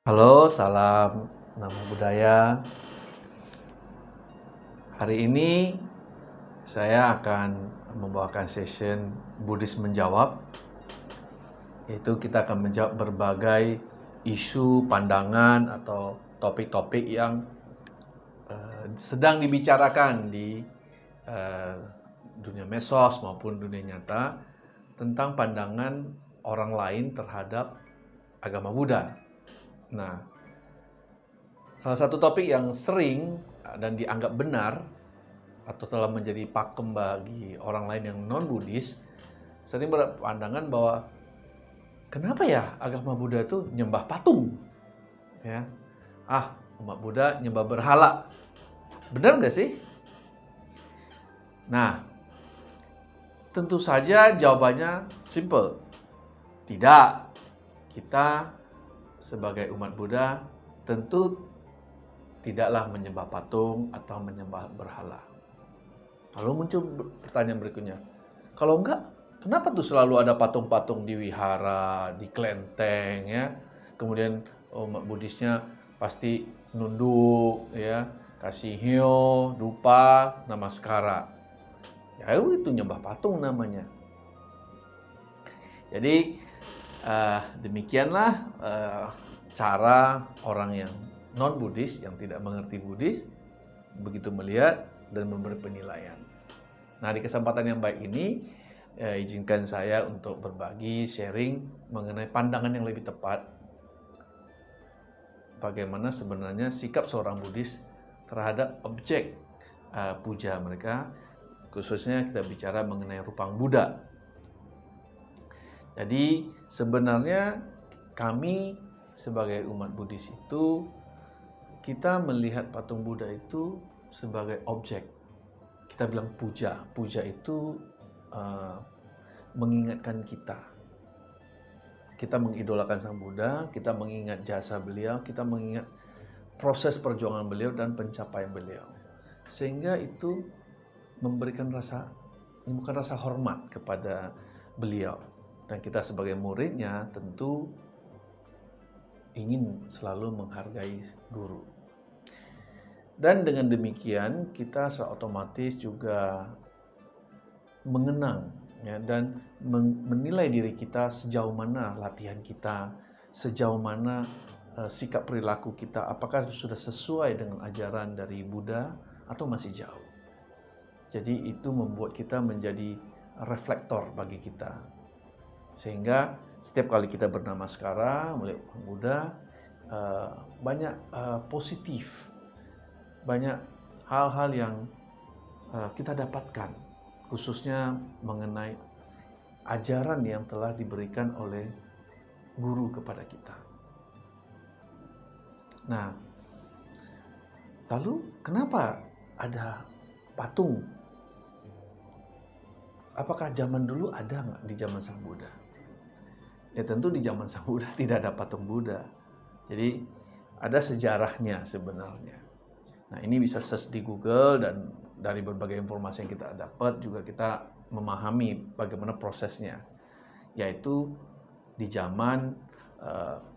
Halo, salam Namo Buddhaya. Hari ini saya akan membawakan session Buddhis menjawab, yaitu kita akan menjawab berbagai isu, pandangan, atau topik-topik yang sedang dibicarakan di eh, dunia medsos maupun dunia nyata tentang pandangan orang lain terhadap agama Buddha. Nah, salah satu topik yang sering dan dianggap benar atau telah menjadi pakem bagi orang lain yang non-Buddhis, sering berpandangan bahwa kenapa ya agama Buddha itu nyembah patung? Ya, umat Buddha nyembah berhala. Benar nggak sih? Nah, tentu saja jawabannya simple. Tidak. Kita sebagai umat Buddha tentu tidaklah menyembah patung atau menyembah berhala. Lalu muncul pertanyaan berikutnya, kalau enggak, kenapa tuh selalu ada patung-patung di wihara, di kelenteng, ya? Kemudian umat Buddhisnya pasti nunduk, ya, kasih hyo, dupa, namaskara. Ya itu nyembah patung namanya. Jadi demikianlah cara orang yang non-Buddhis, yang tidak mengerti Buddhis, begitu melihat dan memberi penilaian. Nah, di kesempatan yang baik ini, izinkan saya untuk berbagi, sharing mengenai pandangan yang lebih tepat bagaimana sebenarnya sikap seorang Buddhis terhadap objek puja mereka, khususnya kita bicara mengenai rupang Buddha. Jadi sebenarnya kami sebagai umat Buddhis itu, kita melihat patung Buddha itu sebagai objek. Kita bilang puja. Puja itu mengingatkan kita. Kita mengidolakan Sang Buddha, kita mengingat jasa beliau, kita mengingat proses perjuangan beliau dan pencapaian beliau. Sehingga itu memberikan rasa, bukan rasa hormat kepada beliau. Dan kita sebagai muridnya tentu ingin selalu menghargai guru. Dan dengan demikian kita secara otomatis juga mengenang, ya, dan menilai diri kita sejauh mana latihan kita, sejauh mana sikap perilaku kita, apakah sudah sesuai dengan ajaran dari Buddha atau masih jauh. Jadi itu membuat kita menjadi reflektor bagi kita, sehingga setiap kali kita bernamaskara melihat Buddha, banyak positif, banyak hal-hal yang kita dapatkan, khususnya mengenai ajaran yang telah diberikan oleh guru kepada kita. Nah, lalu kenapa ada patung? Apakah zaman dulu ada nggak di zaman Sang Buddha? Ya tentu di zaman Sang Buddha tidak ada patung Buddha. Jadi ada sejarahnya sebenarnya. Nah, ini bisa search di Google, dan dari berbagai informasi yang kita dapat juga kita memahami bagaimana prosesnya. Yaitu di zaman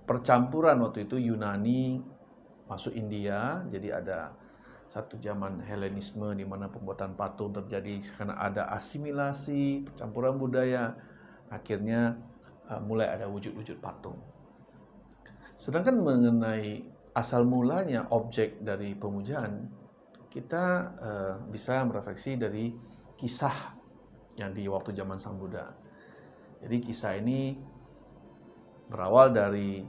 percampuran waktu itu Yunani masuk India, jadi ada satu zaman Helenisme di mana pembuatan patung terjadi karena ada asimilasi, percampuran budaya, akhirnya mulai ada wujud-wujud patung. Sedangkan mengenai asal mulanya objek dari pemujaan, kita bisa merefleksi dari kisah yang di waktu zaman Sang Buddha. Jadi kisah ini berawal dari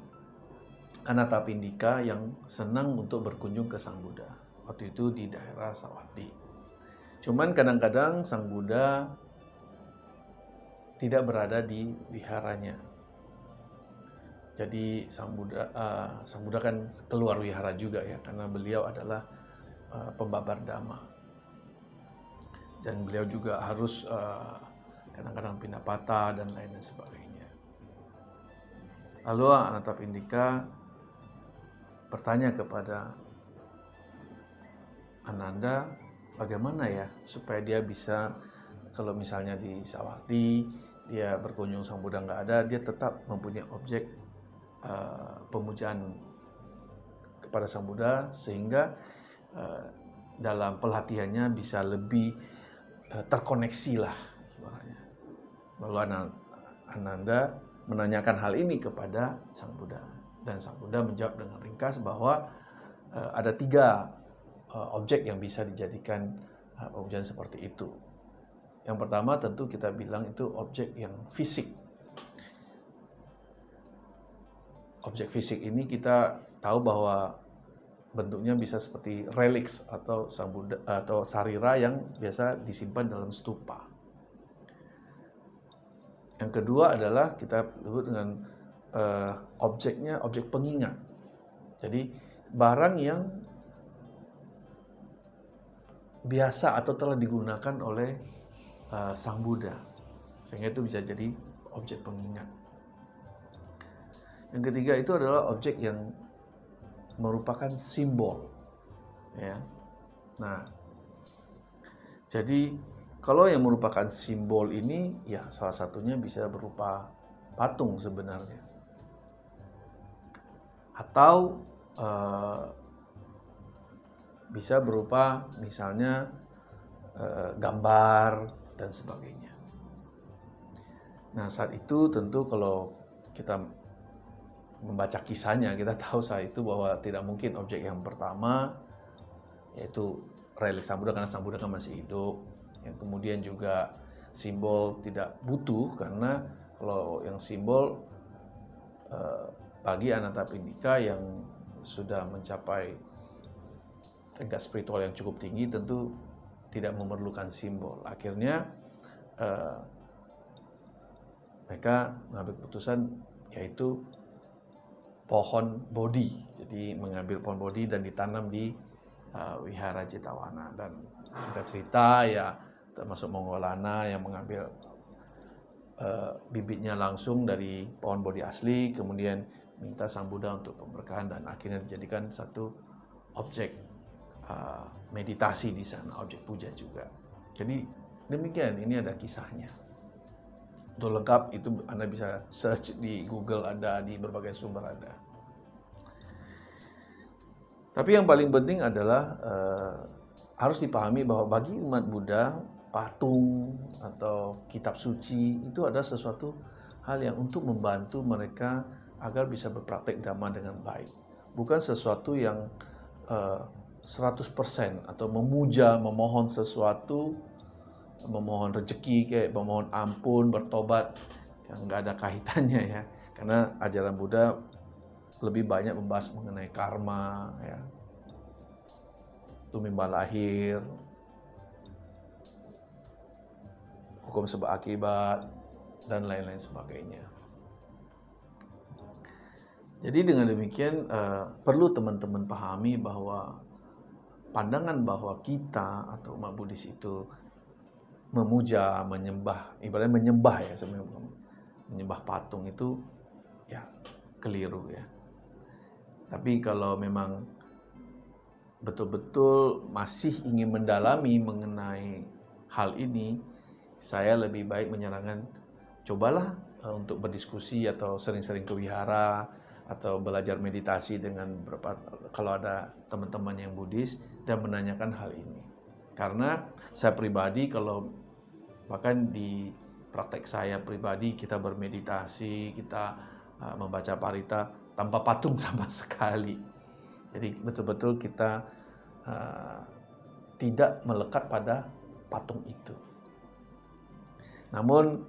Anathapindika yang senang untuk berkunjung ke Sang Buddha. Waktu itu di daerah Savatthi. Cuman kadang-kadang Sang Buddha tidak berada di wiharanya. Jadi Sang Buddha kan keluar wihara juga, ya, karena beliau adalah pembabar dhamma. Dan beliau juga harus kadang-kadang pindah patah dan lain sebagainya. Lalu Anathapindika bertanya kepada Ananda, bagaimana ya supaya dia bisa, kalau misalnya di Savatthi dia berkunjung Sang Buddha nggak ada, dia tetap mempunyai objek pemujaan kepada Sang Buddha sehingga dalam pelatihannya bisa lebih terkoneksi lah ibaratnya. Lalu Ananda menanyakan hal ini kepada Sang Buddha dan Sang Buddha menjawab dengan ringkas bahwa ada 3 objek yang bisa dijadikan pemujian seperti itu. Yang pertama tentu kita bilang itu objek yang fisik. Objek fisik ini kita tahu bahwa bentuknya bisa seperti reliks atau Sang Buddha atau sarira yang biasa disimpan dalam stupa. Yang kedua adalah kita sebut dengan objeknya objek pengingat. Jadi barang yang biasa atau telah digunakan oleh Sang Buddha, sehingga itu bisa jadi objek pengingat. Yang ketiga itu adalah objek yang merupakan simbol, ya. Nah, jadi kalau yang merupakan simbol ini, ya salah satunya bisa berupa patung sebenarnya, atau bisa berupa misalnya gambar dan sebagainya. Nah, saat itu tentu kalau kita membaca kisahnya, kita tahu saat itu bahwa tidak mungkin objek yang pertama yaitu relik Sang Buddha, karena Sang Buddha kan masih hidup. Yang kemudian juga simbol tidak butuh, karena kalau yang simbol bagi Anathapindika yang sudah mencapai tingkat spiritual yang cukup tinggi tentu tidak memerlukan simbol. Akhirnya mereka mengambil keputusan yaitu pohon bodhi. Jadi mengambil pohon bodhi dan ditanam di Wihara Jetavana. Dan singkat cerita ya termasuk Moggallana yang mengambil bibitnya langsung dari pohon bodhi asli, kemudian minta Sang Buddha untuk pemberkahan dan akhirnya dijadikan satu objek meditasi di sana, objek puja juga. Jadi demikian, ini ada kisahnya. Untuk lengkap itu Anda bisa search di Google, ada di berbagai sumber ada. Tapi yang paling penting adalah harus dipahami bahwa bagi umat Buddha, patung atau kitab suci itu adalah sesuatu hal yang untuk membantu mereka agar bisa berpraktek dhamma dengan baik. Bukan sesuatu yang 100% atau memuja, memohon sesuatu, memohon rezeki, kayak memohon ampun, bertobat, yang nggak ada kaitannya ya. Karena ajaran Buddha lebih banyak membahas mengenai karma, ya, tumimba lahir, hukum sebab akibat, dan lain-lain sebagainya. Jadi dengan demikian perlu teman-teman pahami bahwa pandangan bahwa kita atau umat Buddhis itu memuja, menyembah, ibaratnya menyembah ya, menyembah patung itu ya keliru ya. Tapi kalau memang betul-betul masih ingin mendalami mengenai hal ini, saya lebih baik menyarankan cobalah untuk berdiskusi atau sering-sering ke wihara atau belajar meditasi dengan beberapa, kalau ada teman-teman yang Buddhis, dan menanyakan hal ini. Karena saya pribadi, kalau bahkan di praktek saya pribadi, kita bermeditasi, kita membaca parita tanpa patung sama sekali. Jadi betul-betul kita tidak melekat pada patung itu. Namun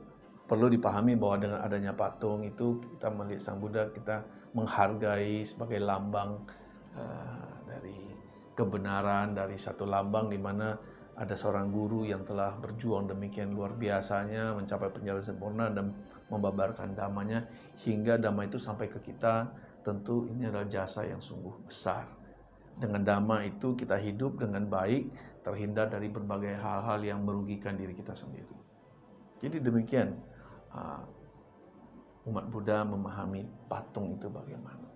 perlu dipahami bahwa dengan adanya patung itu kita melihat Sang Buddha, kita menghargai sebagai lambang dari kebenaran, dari satu lambang di mana ada seorang guru yang telah berjuang demikian luar biasanya mencapai penjelasan sempurna dan membabarkan dhammanya hingga dhamma itu sampai ke kita. Tentu ini adalah jasa yang sungguh besar. Dengan dhamma itu kita hidup dengan baik, terhindar dari berbagai hal-hal yang merugikan diri kita sendiri. Jadi demikian umat Buddha memahami patung itu bagaimana.